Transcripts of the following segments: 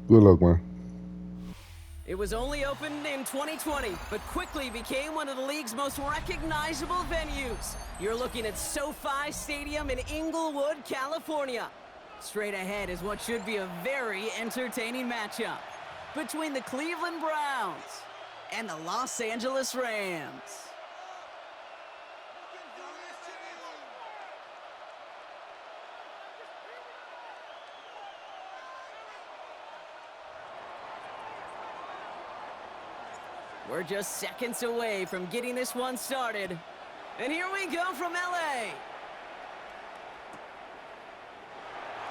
Good luck, man. It was only opened in 2020, but quickly became one of the league's most recognizable venues. You're looking at SoFi Stadium in Inglewood, California. Straight ahead is what should be a very entertaining matchup between the Cleveland Browns and the Los Angeles Rams. We're just seconds away from getting this one started. And here we go from LA.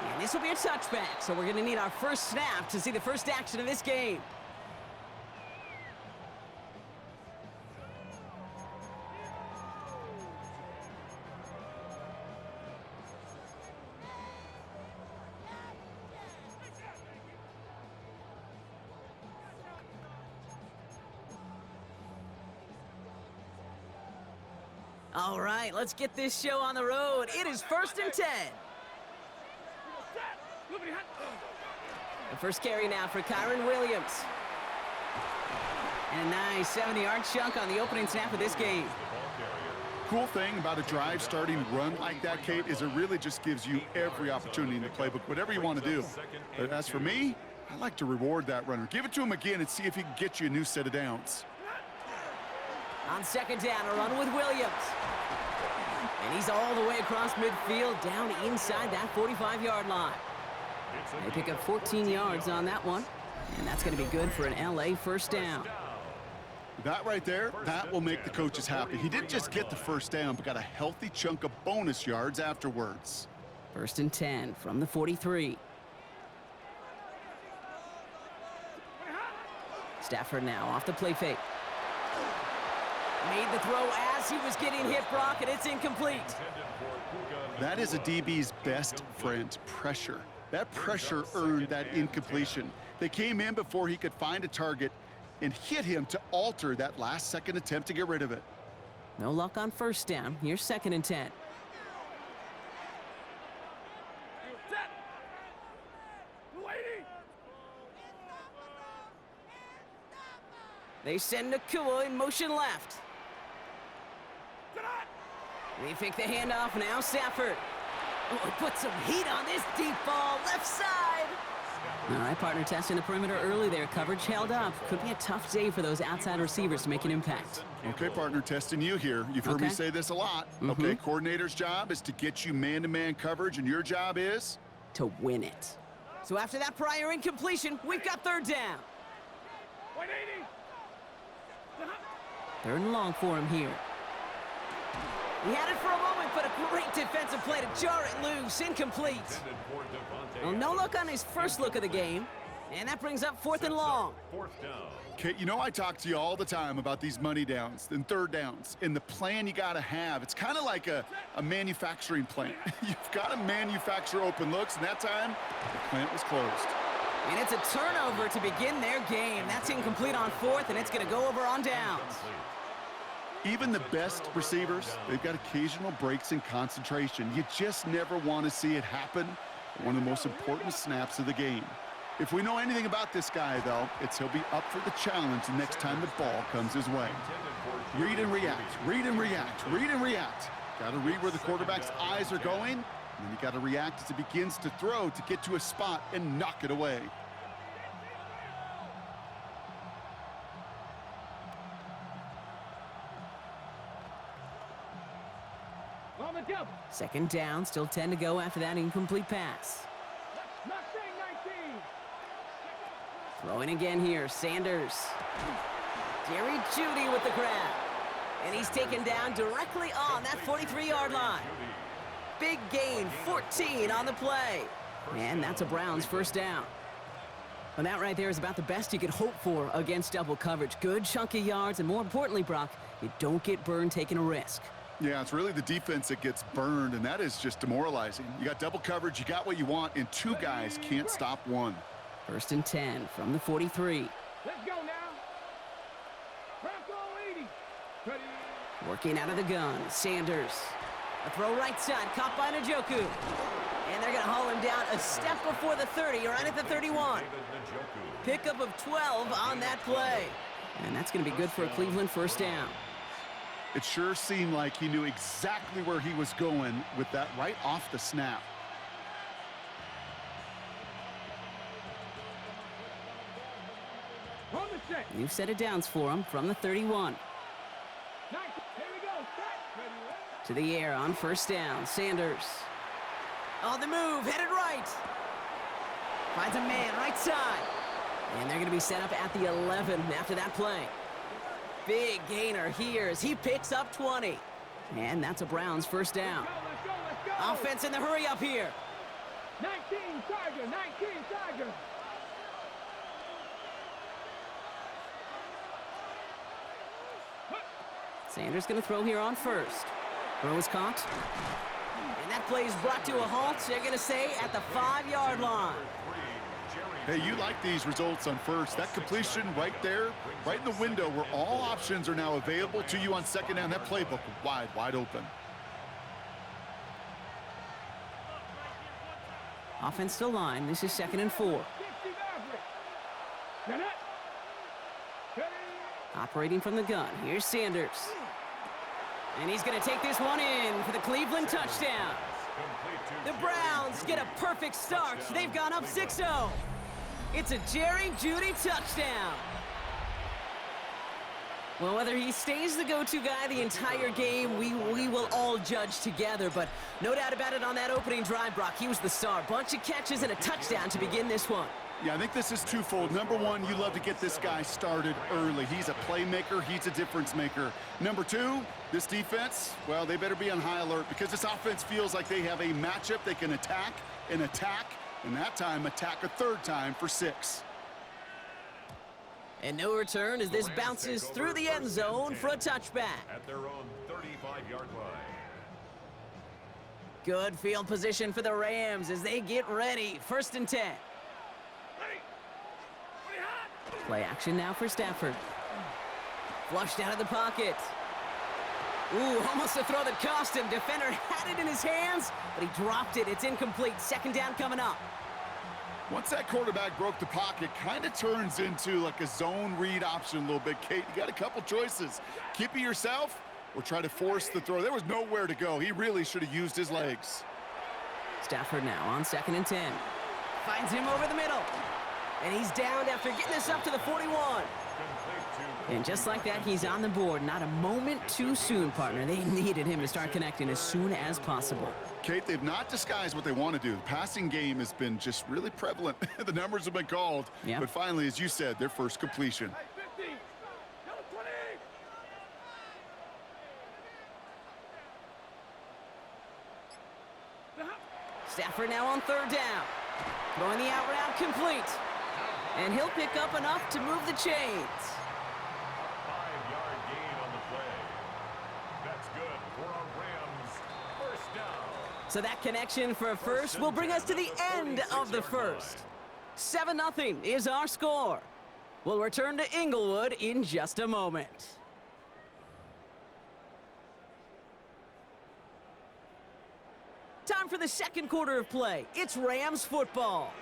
And this will be a touchback, so we're going to need our first snap to see the first action of this game. All right, let's get this show on the road. It is 1st and 10. The first carry now for Kyron Williams. And a nice 70-yard chunk on the opening snap of this game. Cool thing about a drive starting run like that, Kate, is it really just gives you every opportunity in the playbook, whatever you want to do. But as for me, I like to reward that runner. Give it to him again and see if he can get you a new set of downs. On second down, a run with Williams. And he's all the way across midfield, down inside that 45-yard line. They pick up 14 yards on that one, and that's going to be good for an LA first down. That right there, that will make the coaches happy. He didn't just get the first down, but got a healthy chunk of bonus yards afterwards. 1st and 10 from the 43. Stafford now off the play fake. Made the throw as he was getting hit, Brock, and it's incomplete. That is a DB's best friend, pressure. That pressure earned that incompletion. They came in before he could find a target and hit him to alter that last-second attempt to get rid of it. No luck on first down. Here's 2nd and 10. They send Nakua in motion left. They fake the handoff, now Stafford. Oh, put some heat on this deep ball, left side. All right, partner, testing the perimeter early there. Coverage held up. Could be a tough day for those outside receivers to make an impact. Okay, partner, testing you here. You've heard me say this a lot. Okay, coordinator's job is to get you man-to-man coverage, and your job is? To win it. So after that prior incompletion, we've got 3rd down. 3rd and long for him here. He had it for a moment, but a great defensive play to jar it loose. Incomplete. Well, no look on his first look of the game. And that brings up 4th and long. Kate, you know I talk to you all the time about these money downs and 3rd downs and the plan you got to have. It's kind of like a manufacturing plant. You've got to manufacture open looks, and that time, the plant was closed. And it's a turnover to begin their game. That's incomplete on 4th, and it's going to go over on downs. Even the best receivers, they've got occasional breaks in concentration. You just never want to see it happen at one of the most important snaps of the game. If we know anything about this guy, though, it's he'll be up for the challenge the next time the ball comes his way. Read and react, read and react, read and react. Got to read where the quarterback's eyes are going, and then you got to react as he begins to throw to get to a spot and knock it away. Second down, still 10 to go after that incomplete pass. Throwing again here, Sanders. Jerry Jeudy with the grab. And he's taken down directly on that 43-yard line. Big gain, 14 on the play. And that's a Browns first down. And that right there is about the best you could hope for against double coverage. Good chunky yards, and more importantly, Brock, you don't get burned taking a risk. Yeah, it's really the defense that gets burned, and that is just demoralizing. You got double coverage, you got what you want, and 2 guys can't stop one. 1st and 10 from the 43. Let's go now. Bronco 80. Ready. Working out of the gun, Sanders. A throw right side, caught by Njoku. And And they're going to haul him down a step before the 30, right at the 31. Pickup of 12 on that play. And that's going to be good for a Cleveland first down. It sure seemed like he knew exactly where he was going with that right off the snap. New set of downs for him from the 31. To the air on first down. Sanders. On the move, headed right. Finds a man right side. And they're going to be set up at the 11 after that play. Big gainer here as he picks up 20. And that's a Browns first down. Let's go. Offense in the hurry up here. 19 Tiger. Sanders going to throw here on first. Throw is caught. And that play is brought to a halt, they're going to say, at the 5-yard line. Hey, you like these results on first. That completion right there, right in the window where all options are now available to you on second down. That playbook wide open. Offense to line. This is 2nd and 4. Operating from the gun. Here's Sanders. And he's going to take this one in for the Cleveland touchdown. The Browns get a perfect start. They've gone up 6-0. It's a Jerry Jeudy touchdown. Well, whether he stays the go-to guy the entire game, we will all judge together. But no doubt about it on that opening drive, Brock, he was the star. Bunch of catches and a touchdown to begin this one. Yeah, I think this is twofold. Number one, you love to get this guy started early. He's a playmaker. He's a difference maker. Number two, this defense, well, they better be on high alert because this offense feels like they have a matchup they can attack, and that time attack a third time for 6. And no return as this bounces through the end zone for a touchback. At their own 35-yard line. Good field position for the Rams as they get ready. 1st and 10. Play action now for Stafford. Flushed out of the pocket. Ooh, almost a throw that cost him. Defender had it in his hands, but he dropped it. It's incomplete. 2nd down coming up. Once that quarterback broke the pocket, kind of turns into like a zone read option a little bit. Kate, you got a couple choices. Keep it yourself or try to force the throw. There was nowhere to go. He really should have used his legs. Stafford now on 2nd and 10. Finds him over the middle. And he's down after getting this up to the 41. And just like that, he's on the board. Not a moment too soon, partner. They needed him to start connecting as soon as possible. Kate, they've not disguised what they want to do. The passing game has been just really prevalent. The numbers have been called. Yep. But finally, as you said, their first completion. Stafford now on 3rd down. Throwing the out route complete. And he'll pick up enough to move the chains. 5-yard gain on the play. That's good for a Rams first down. So that connection for a first will bring us to the end of the first. 7-0 is our score. We'll return to Inglewood in just a moment. Time for the 2nd quarter of play. It's Rams football.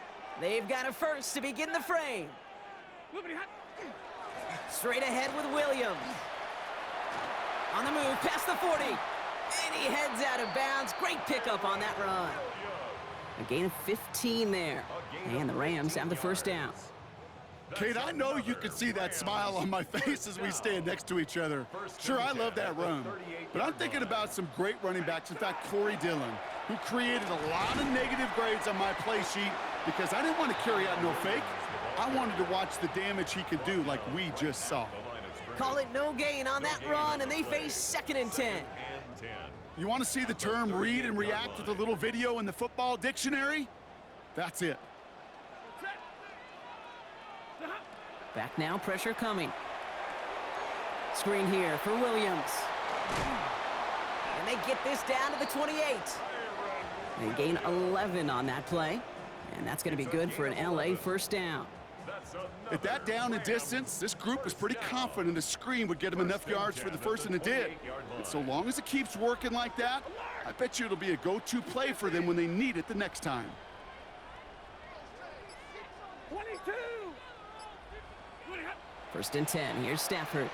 They've got a first to begin the frame. Straight ahead with Williams. On the move, past the 40. And he heads out of bounds. Great pickup on that run. A gain of 15 there. And the Rams have the first down. Kate, I know you can see that smile on my face as we stand next to each other. Sure, I love that run. But I'm thinking about some great running backs. In fact, Corey Dillon, who created a lot of negative grades on my play sheet because I didn't want to carry out no fake. I wanted to watch the damage he could do like we just saw. Call it no gain on that run, and they face 2nd and 10. You want to see the term read and react with a little video in the football dictionary? That's it. Back now, pressure coming. Screen here for Williams. And they get this down to the 28. They gain 11 on that play. And that's going to be good for an LA first down. That's At that down and distance, this group was pretty confident a screen would get them enough yards for the first, and it did. And so long as it keeps working like that, I bet you it'll be a go-to play for them when they need it the next time. 22. 1st and 10. Here's Stafford.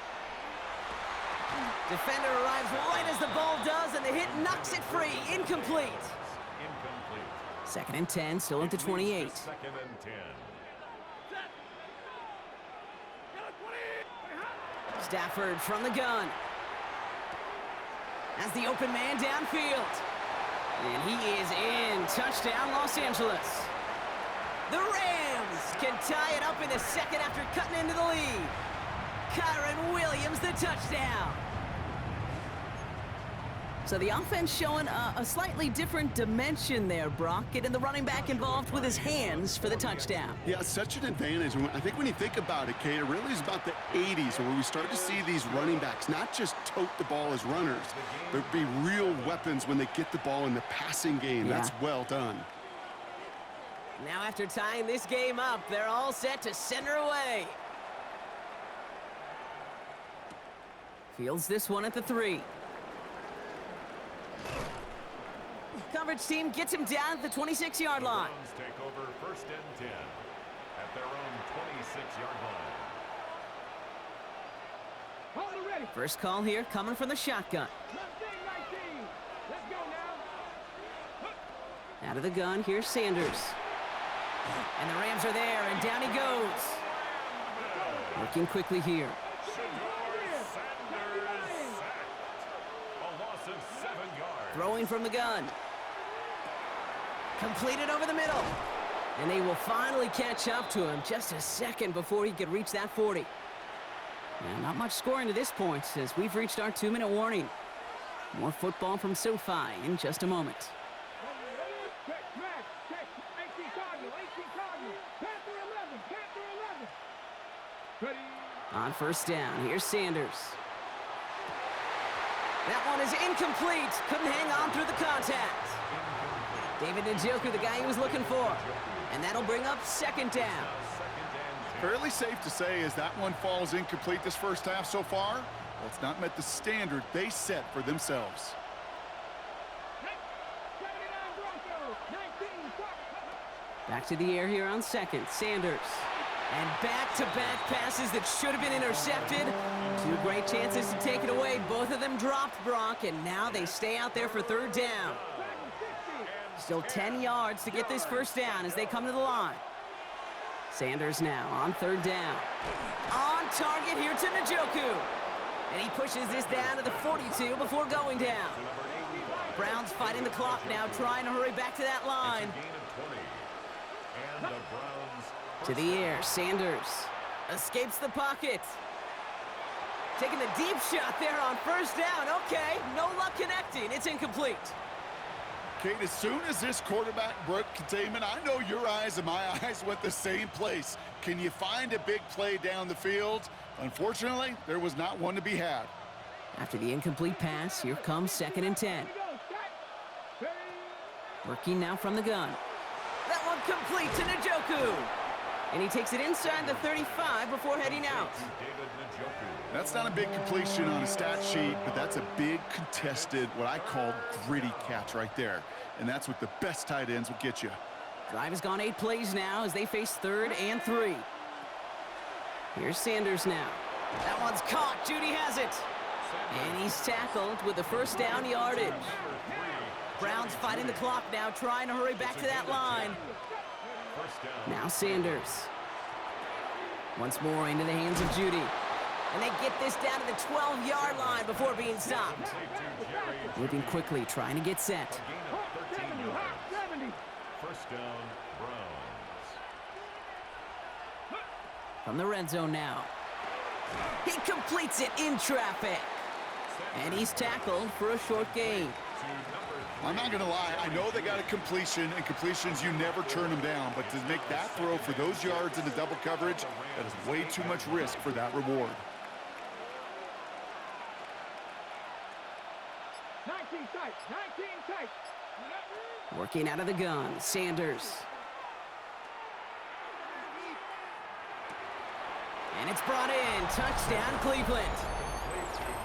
Defender arrives right as the ball does, and the hit knocks it free. Incomplete. incomplete. 2nd and 10, still at the 28. 2nd and 10. Stafford from the gun. As the open man downfield. And he is in. Touchdown, Los Angeles. The Rams can tie it up in the second after cutting into the lead. Kyron Williams, the touchdown. So the offense showing a slightly different dimension there, Brock. Getting the running back involved with his hands for the touchdown. Yeah, such an advantage. I think when you think about it, Kate, it really is about the 80s where we start to see these running backs not just tote the ball as runners, but be real weapons when they get the ball in the passing game. Yeah. That's well done. Now after tying this game up, they're all set to center away. Fields this one at the 3. Coverage team gets him down at the 26-yard line. Browns take over 1st and 10 at their own 26-yard line. Hold it ready. First call here coming from the shotgun. 19. Let's go now. Out of the gun, here's Sanders. And the Rams are there, and down he goes. Working quickly here. Sanders sacked. A loss of 7 yards. Throwing from the gun. Completed over the middle. And they will finally catch up to him just a second before he could reach that 40. And not much scoring to this point as we've reached our 2-minute warning. More football from SoFi in just a moment. Check, smash, check. 18 Cardinal. Panther 11. Ready. On 1st down, here's Sanders. That one is incomplete. Couldn't hang on through the contact. David Njoku, the guy he was looking for. And that'll bring up 2nd down. Fairly safe to say as that one falls incomplete this first half so far, well, it's not met the standard they set for themselves. 79 Broncos. 19 Back to the air here on 2nd. Sanders. And back-to-back passes that should have been intercepted. 2 great chances to take it away. Both of them dropped, Brock, and now they stay out there for 3rd down. Still 10 yards to get this 1st down as they come to the line. Sanders now on 3rd down. On target here to Njoku. And he pushes this down to the 42 before going down. Browns fighting the clock now, trying to hurry back to that line. Gain of 20. And the Browns To the air, Sanders escapes the pocket. Taking the deep shot there on 1st down. Okay, no luck connecting. It's incomplete. Kate, as soon as this quarterback broke containment, I know your eyes and my eyes went the same place. Can you find a big play down the field? Unfortunately, there was not one to be had. After the incomplete pass, here comes 2nd and 10. Working now from the gun. That one complete to Njoku. And he takes it inside the 35 before heading out. David Njoku. That's not a big completion on a stat sheet, but that's a big contested, what I call gritty catch right there. And that's what the best tight ends will get you. Drive has gone 8 plays now as they face 3rd and 3. Here's Sanders now. That one's caught. Judy has it. And he's tackled with the 1st down yardage. Browns fighting the clock now, trying to hurry back to that line. Now Sanders. Once more into the hands of Judy. And they get this down to the 12-yard line before being stopped. Moving quickly, trying to get set. Gain of 13 yards. 1st down, Browns. From the red zone now. He completes it in traffic. And he's tackled for a short gain. I'm not going to lie. I know they got a completion, and completions, you never turn them down. But to make that throw for those yards into double coverage, that is way too much risk for that reward. 19 tight. Working out of the gun, Sanders. And it's brought in. Touchdown, Cleveland.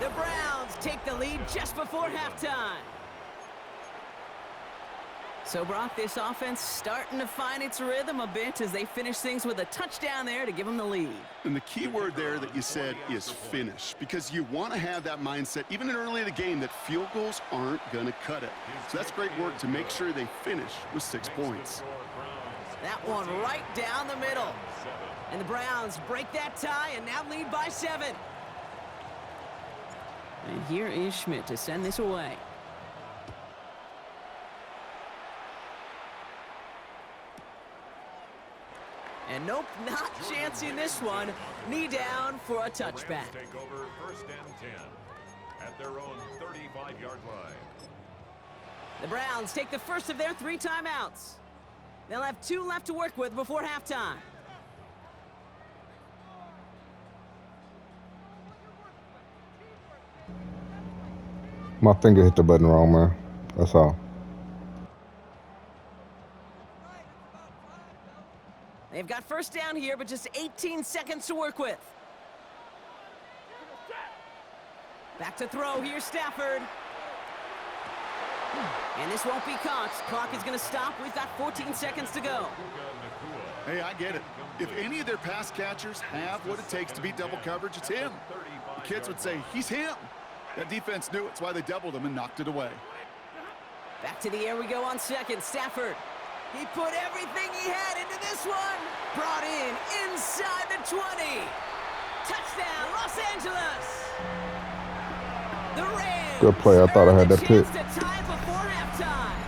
The Browns take the lead just before halftime. So, Brock, this offense starting to find its rhythm a bit as they finish things with a touchdown there to give them the lead. And the key word there that you said is finish, because you want to have that mindset, even in early in the game, that field goals aren't going to cut it. So that's great work to make sure they finish with 6 points. That one right down the middle. And the Browns break that tie and now lead by 7. And here is Schmidt to send this away. And nope, not chancing this one. Knee down for a touchback. Take over 1st and 10 at their own 35-yard line. The Browns take the first of their 3 timeouts. They'll have 2 left to work with before halftime. My finger hit the button wrong, man. That's all. They've got first down here, but just 18 seconds to work with. Back to throw. Here's Stafford. And this won't be caught. Clock is going to stop. We've got 14 seconds to go. Hey, I get it. If any of their pass catchers have what it takes to beat double coverage, it's him. The kids would say, he's him. That defense knew it's why they doubled him and knocked it away. Back to the air we go on second. Stafford. He put everything he had into this one. Brought in inside the 20. Touchdown, Los Angeles. The Rams. Good play. I thought I had that pick. To tie before halftime.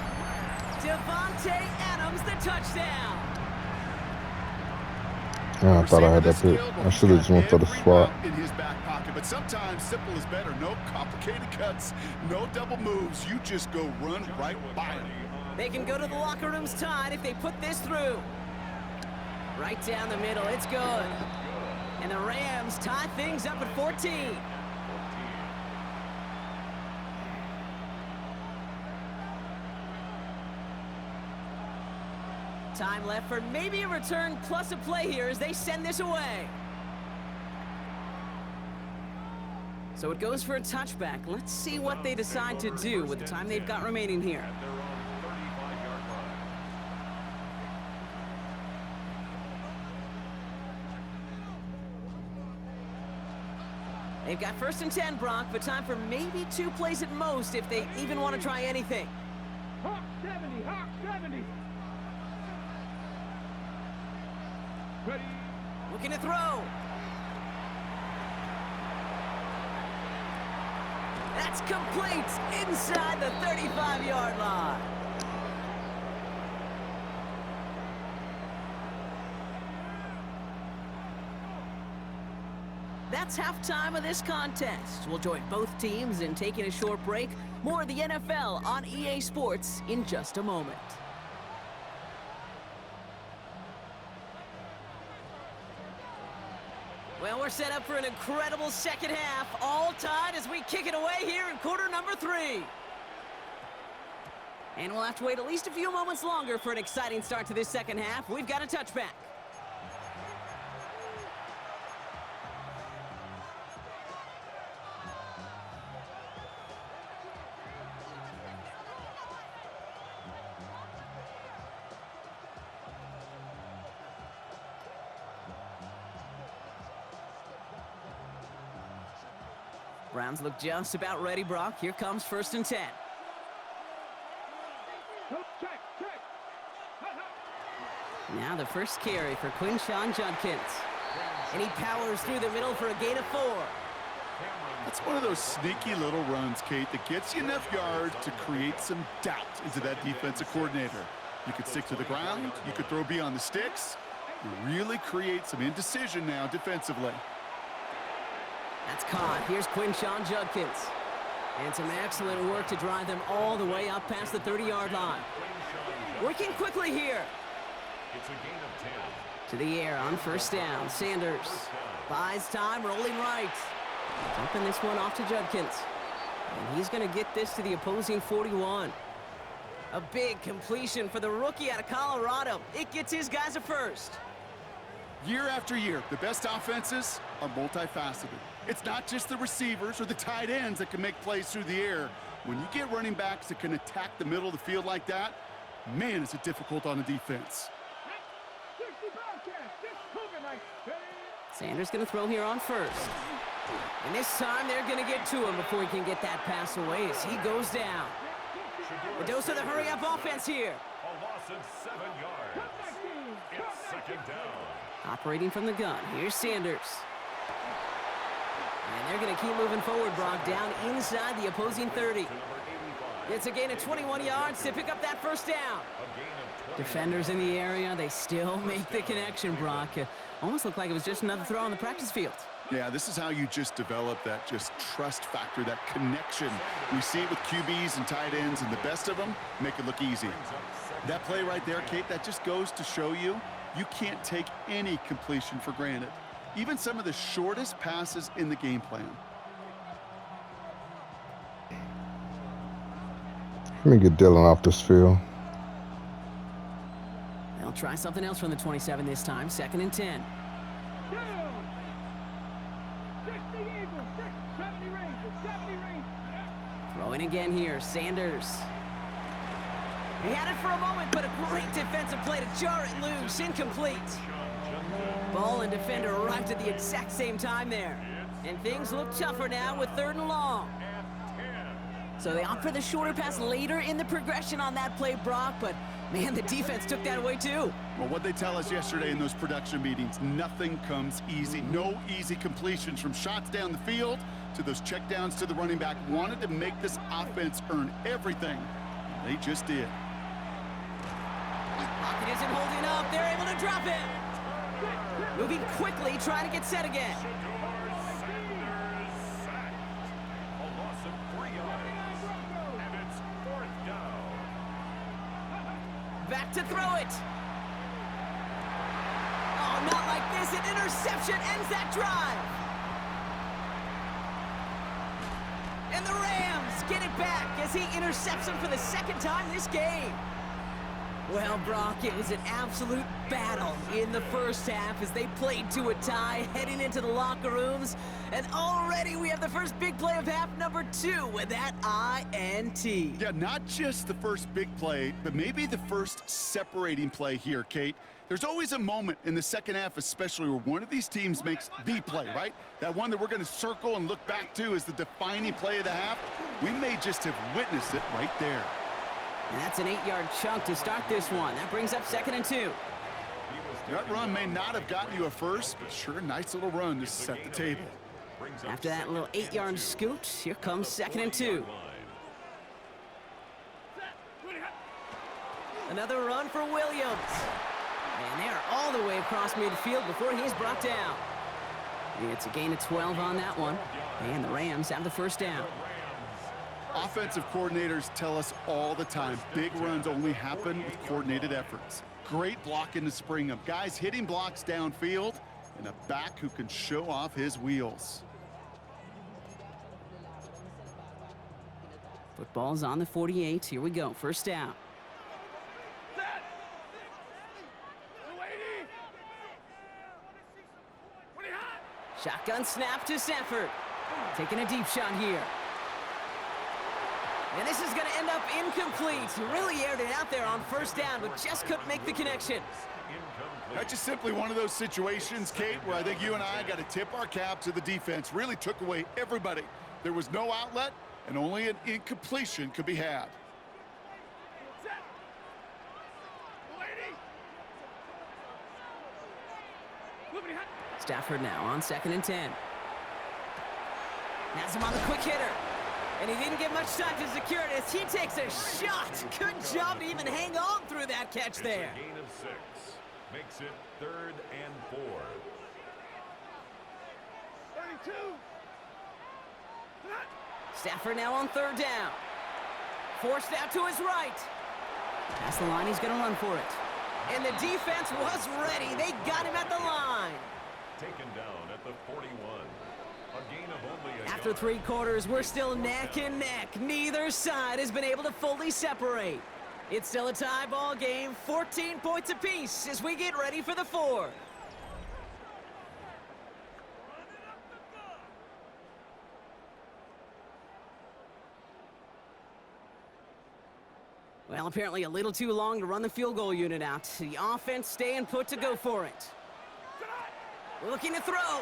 Devontae Adams, the touchdown. Yeah, I thought I had that pick. I should have just went for the swap. In his back pocket, but sometimes simple is better. No complicated cuts, no double moves. You just go run right by him. They can go to the locker rooms tied if they put this through. Right down the middle, it's good. And the Rams tie things up at 14. Time left for maybe a return plus a play here as they send this away. So it goes for a touchback. Let's see what they decide to do with the time they've got remaining here. They've got 1st and 10, Brock, but time for maybe 2 plays at most if they even want to try anything. Hawk 70, Hawk 70. Ready. Looking to throw. That's complete inside the 35-yard line. That's halftime of this contest. We'll join both teams in taking a short break. More of the NFL on EA Sports in just a moment. Well, we're set up for an incredible second half. All tied as we kick it away here in quarter number 3. And we'll have to wait at least a few moments longer for an exciting start to this second half. We've got a touchback. Browns look just about ready, Brock. Here comes 1st and 10. Check. Now the first carry for Quinshawn Judkins. And he powers through the middle for a gain of 4. It's one of those sneaky little runs, Kate, that gets you enough yards to create some doubt into that defensive coordinator. You could stick to the ground. You could throw beyond the sticks. You really create some indecision now defensively. That's caught. Here's Quinshawn Judkins. And some excellent work to drive them all the way up past the 30-yard line. Working quickly here. It's a gain of 10. To the air on 1st down. Sanders buys time, rolling right. Dumping this one off to Judkins. And he's going to get this to the opposing 41. A big completion for the rookie out of Colorado. It gets his guys a first. Year after year, the best offenses are multifaceted. It's not just the receivers or the tight ends that can make plays through the air. When you get running backs that can attack the middle of the field like that, man, is it difficult on a defense. Sanders going to throw here on first. And this time they're going to get to him before he can get that pass away as he goes down. A dose of the hurry-up offense here. A loss of 7 yards. It's second down. Operating from the gun. Here's Sanders. And they're going to keep moving forward, Brock, down inside the opposing 30. It's a gain of 21 yards to pick up that first down. Defenders in the area, they still make the connection, Brock. Almost looked like it was just another throw on the practice field. Yeah, this is how you just develop that just trust factor, that connection. We see it with QBs and tight ends, and the best of them make it look easy. That play right there, Kate, that just goes to show you can't take any completion for granted. Even some of the shortest passes in the game plan. Let me get Dylan off this field. They'll try something else from the 27 this time. 2nd and 10. Throwing again here, Sanders. He had it for a moment, but a great defensive play to jar it loose. Incomplete. Ball and defender arrived at the exact same time there. And things look tougher now with 3rd and long. So they opt for the shorter pass later in the progression on that play, Brock, but man, the defense took that away too. Well, what they tell us yesterday in those production meetings, nothing comes easy. No easy completions from shots down the field to those checkdowns to the running back. Wanted to make this offense earn everything. They just did. Pocket isn't holding up. They're able to drop it. Moving quickly, trying to get set again. Back to throw it. Oh, not like this. An interception ends that drive. And the Rams get it back as he intercepts him for the 2nd time this game. Well, Brock, it was an absolute battle in the first half as they played to a tie heading into the locker rooms. And already we have the first big play of half number 2 with that INT. Yeah, not just the first big play, but maybe the first separating play here, Kate. There's always a moment in the second half, especially where one of these teams makes the play, right? That one that we're going to circle and look back to as the defining play of the half. We may just have witnessed it right there. And that's an 8-yard chunk to start this one. That brings up 2nd and 2. That run may not have gotten you a first, but sure, a nice little run to set the table. After that little 8-yard scoot, here comes 2nd and 2. Another run for Williams. And they are all the way across midfield before he's brought down. It's a gain of 12 on that one. And the Rams have the first down. Offensive coordinators tell us all the time, big runs only happen with coordinated efforts. Great blocking to spring them. Guys hitting blocks downfield, and a back who can show off his wheels. Football's on the 48. Here we go. First down. Shotgun snap to Sanford. Taking a deep shot here. And this is going to end up incomplete. He really aired it out there on first down, but just couldn't make the connection. That's just simply one of those situations, Kate, where I think you and I got to tip our cap to the defense. Really took away everybody. There was no outlet, and only an incompletion could be had. Stafford now on 2nd and 10. Has him on the quick hitter. And he didn't get much time to secure it as he takes a shot. Good job to even hang on through that catch there. It's a gain of 6. Makes it 3rd and 4. 32. Stafford now on 3rd down. Forced out to his right. Past the line, he's going to run for it. And the defense was ready. They got him at the line. Taken down at the 41. A gain of only a After 3 quarters, we're still neck and neck. Neither side has been able to fully separate. It's still a tie ball game, 14 points apiece as we get ready for the 4th. Well, apparently a little too long to run the field goal unit out. The offense staying put to go for it. Looking to throw.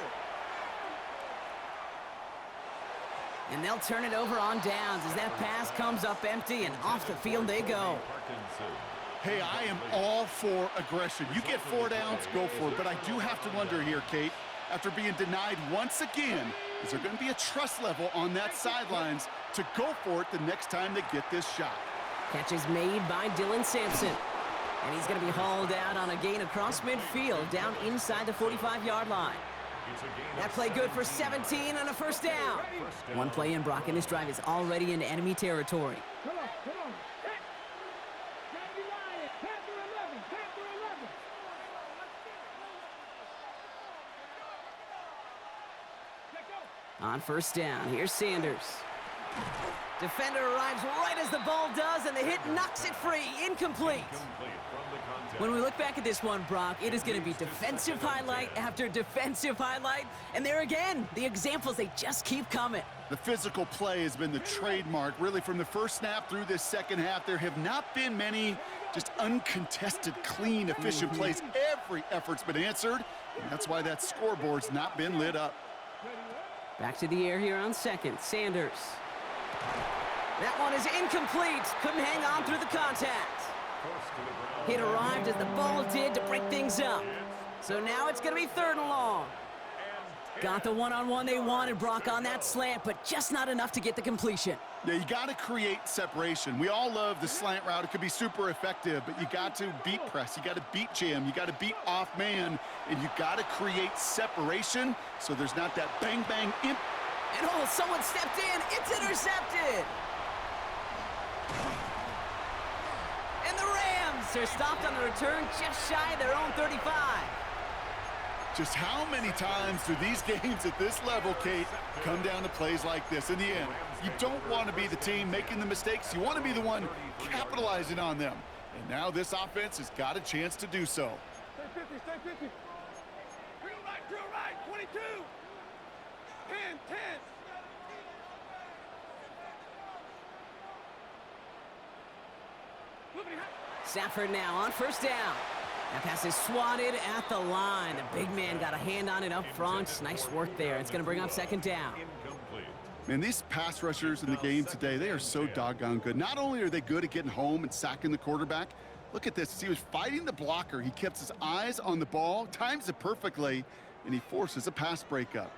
And they'll turn it over on downs as that pass comes up empty, and off the field they go. Hey, I am all for aggression. You get 4 downs, go for it. But I do have to wonder here, Kate, after being denied once again, is there going to be a trust level on that sidelines to go for it the next time they get this shot? Catch is made by Dylan Sampson. And he's going to be hauled out on a gain across midfield, down inside the 45-yard line. That play good for 17 and a first down. One play in, Brock, and this drive is already into enemy territory. Come on. Hit. Sandy Lion. Panther 11. Panther 11. Let go. On first down, here's Sanders. Defender arrives right as the ball does, and the hit knocks it free. Incomplete. When we look back at this one, Brock, it is going to be defensive highlight after defensive highlight. And there again, the examples, they just keep coming. The physical play has been the trademark, really, from the first snap through this second half. There have not been many just uncontested, clean, efficient plays. Every effort's been answered, and that's why that scoreboard's not been lit up. Back to the air here on second. Sanders. That one is incomplete. Couldn't hang on through the contact. Hit arrived as the ball did to break things up. So now it's going to be 3rd and long. Got the one-on-one they wanted, Brock, on that slant, but just not enough to get the completion. Yeah, you got to create separation. We all love the slant route. It could be super effective, but you got to beat press. You got to beat jam. You got to beat off man, and you got to create separation so there's not that bang-bang imp. And someone stepped in. It's intercepted. And the Rams are stopped on the return just shy of their own 35. Just how many times do these games at this level, Kate, come down to plays like this? In the end, you don't want to be the team making the mistakes. You want to be the one capitalizing on them. And now this offense has got a chance to do so. Stay 50. Drill right. 22. 10. Stafford now on first down. That pass is swatted at the line. The big man got a hand on it up front. Nice work there. It's going to bring up 2nd down. Man, these pass rushers in the game today, they are so doggone good. Not only are they good at getting home and sacking the quarterback, look at this. He was fighting the blocker. He kept his eyes on the ball, times it perfectly, and he forces a pass breakup.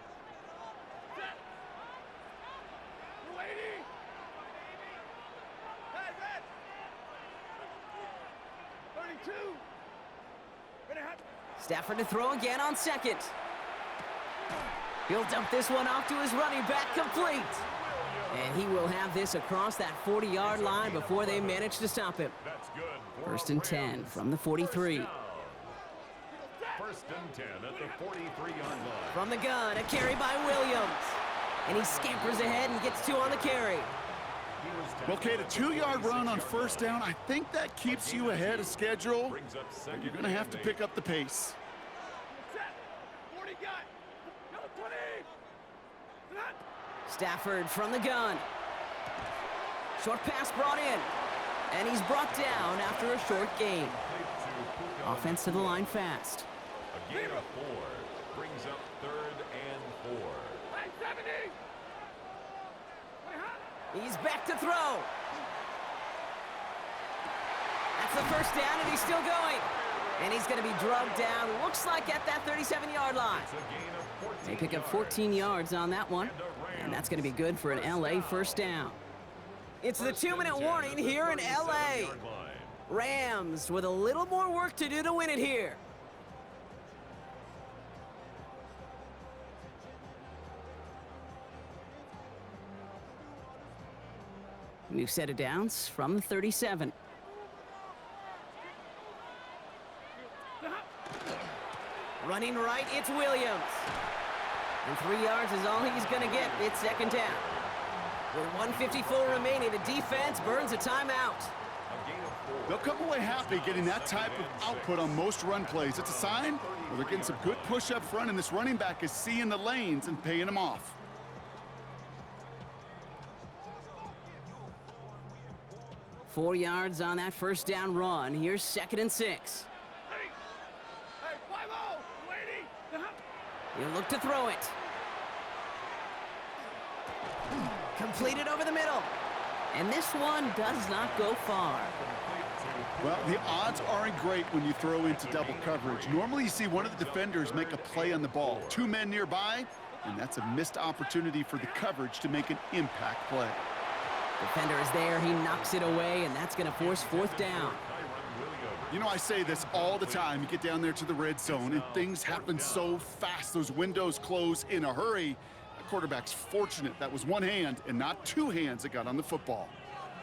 Stafford to throw again on second. He'll dump this one off to his running back, complete. And he will have this across that 40-yard line before they manage to stop him. 1st and 10 from the 43. 1st and 10 at the 43-yard line. From the gun, a carry by Williams. And he scampers ahead and gets 2 on the carry. Well, Kate, a 2-yard run on first down, I think that keeps you ahead of schedule. But you're going to have to pick up the pace. 40 got. No, 20. Stafford from the gun. Short pass brought in. And he's brought down after a short gain. Offense to the line fast. A gain of 4 brings up 3rd and 4. 70. He's back to throw. That's the first down, and he's still going. And he's going to be drugged down, looks like at that 37-yard line. They pick up 14 yards on that one, and that's going to be good for an LA first down. It's the 2-minute warning here in LA. Rams with a little more work to do to win it here. New set of downs from the 37. Running right, it's Williams. And 3 yards is all he's going to get. It's 2nd down. With 1:54 remaining, the defense burns a timeout. They'll come away happy getting that type of output on most run plays. It's a sign where they're getting some good push up front, and this running back is seeing the lanes and paying them off. 4 yards on that first down run. Here's 2nd and 6. Hey, 5-0, lady. He'll look to throw it. Completed over the middle. And this one does not go far. Well, the odds aren't great when you throw into double coverage. Normally you see one of the defenders make a play on the ball. 2 men nearby, and that's a missed opportunity for the coverage to make an impact play. Defender is there. He knocks it away, and that's going to force 4th down. You know, I say this all the time. You get down there to the red zone, and things happen so fast. Those windows close in a hurry. The quarterback's fortunate that was one hand and not 2 hands that got on the football.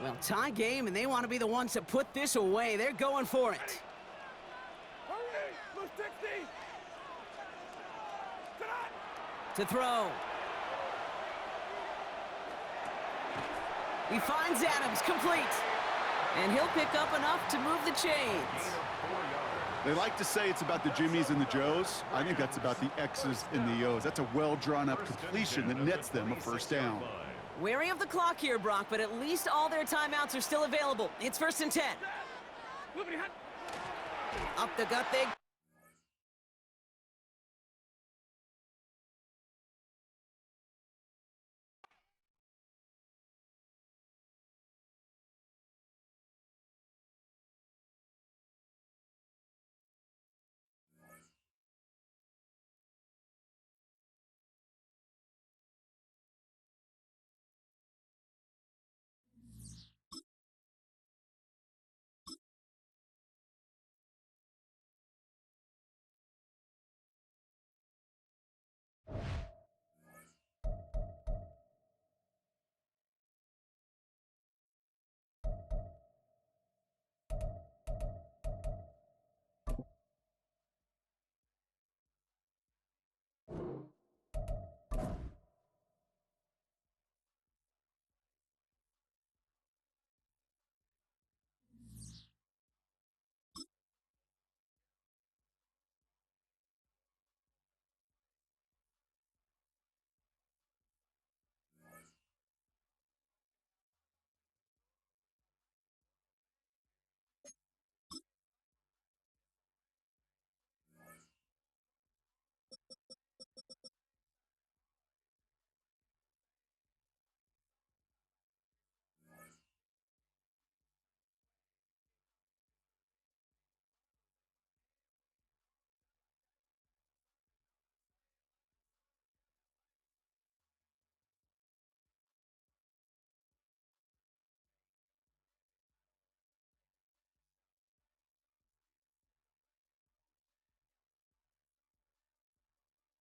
Well, tie game, and they want to be the ones to put this away. They're going for it. Hurry, Blue 60. To throw. He finds Adams, complete. And he'll pick up enough to move the chains. They like to say it's about the Jimmies and the Joes. I think that's about the X's and the O's. That's a well-drawn-up completion that nets them a 1st down. Wary of the clock here, Brock, but at least all their timeouts are still available. It's 1st and 10. Up the gut they